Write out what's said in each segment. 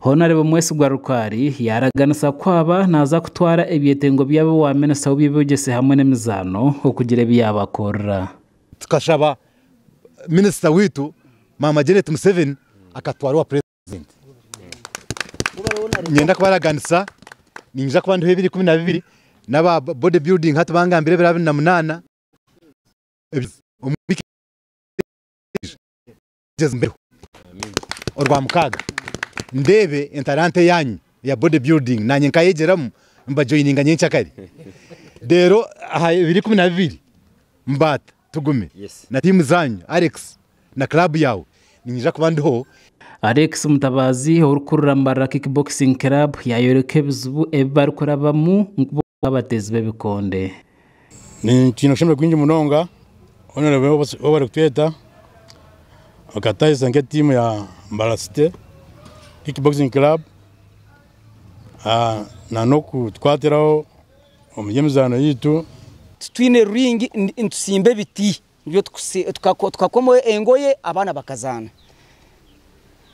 Honorable Mwesi Gwarukari yaraganisa kwaba naza kutwara ebyetengo byabo wa minister w'ibibugese hamwe n'emizano okugira byabakora. Tukashaba minister witu Mama Janet Museveni akatwara wa president. Nyenda kubaraganisa ninja ku bantu 2012 naba bodybuilding hatu bangambire 2008 orwa mukaga ndebe interante yanyu ya bodybuilding nanye nkayegeramu mba joininga nyencha kari dero 2012 mbata tugume na timu zanyu Alex na club yawe ninja kubandiho Alex Mutabazi urukurambara kickboxing club yayoreke bizubu ebar kurabamu nk'abatezi bebikonde ni kintu shimwe kwinje munonga honorable over kuteta akataisa nke timu ya Mbalasite kickboxing club na noku twateraho omuyemzano yitu twine ring intusimbe biti byo tukakomo engoye abana bakazana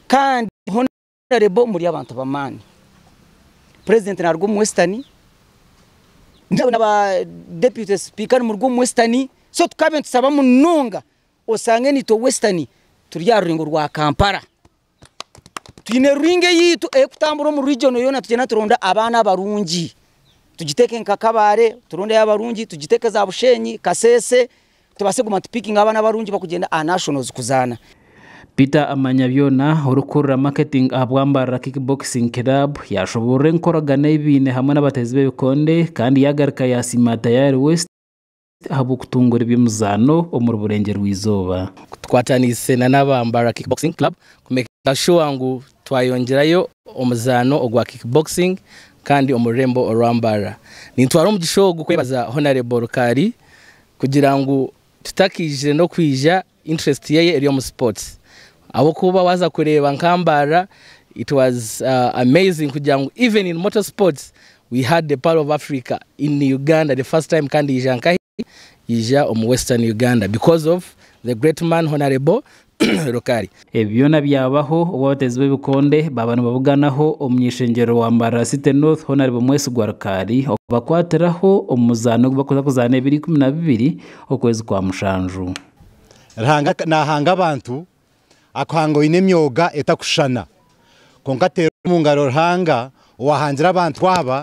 kandi honorable muri abantu bamani president na rwo Western n'aba deputy speaker mu rwo Western so tukabe tusaba mununga osange ni to Western turya ruringo rwa Kampala twine ringe yitu ekutambura mu region yona tugena turonda abana barungi tugiteke nkakabare turonde y'abarungi tugiteke za Bushenyi Kasese tubase guma picking abana barungi bakugenda nationals kuzana. Peter Amanyabyona urukurura marketing abwambara kickboxing club yashobore nkoragana ibine hamwe n'abatezi bebikonde kandi yagarika yasima tayari West habu kutungura by'umuzano omuri burengero rw'izoba twatanise na nabambara kickboxing club kumeka show ngo twayongerayo omuzano ogwa kickboxing kandi omurembo orambara nitwara mu gishogo kwebaza honorable Rukari kugira ngo tutakije no kwija interest yeye eri mu sports abo kuba waza kureba nkambara it was amazing kugira ngo even in motorsports we had the Pearl of Africa in Uganda the first time kandi ijankai ija mu Western Uganda because of the great man honorable Rukari. Ebyona byabaho obatezi bebikonde babana babuganaho omnyishengero wa Mbalasite North honorable Mwesi Gwarukari bakwateraho omuzano bakoza kuzana 2012 okwezi kwa mushanju. Nahanga abantu akwango inemyoga etakushana konkatera mungaro hanga wahangira abantu aba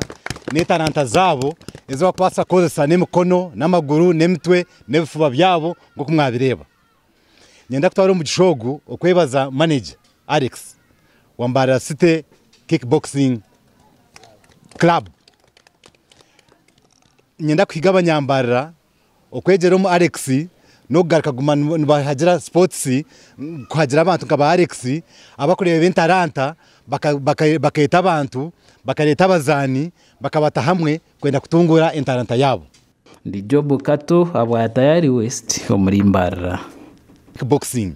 netaranta zabo ezo bakwasa kozesa nemikono namaguru nemitwe nebifuba byabo ngo kumwabireba nyenda kutwara mu gishogo okwebaza manager Alex wa Mbalasite kickboxing club nyenda kwigabanya nyambara okwegera mu Alex no garka gumana bahagira sports kwagira abantu nkaba Alex abakureba bentaranta bakayeta abantu bakareta abazani bakabata hamwe kwenda kutungura interanta yabo ndi Job Kato abwa tayari West omuri Mbara kickboxing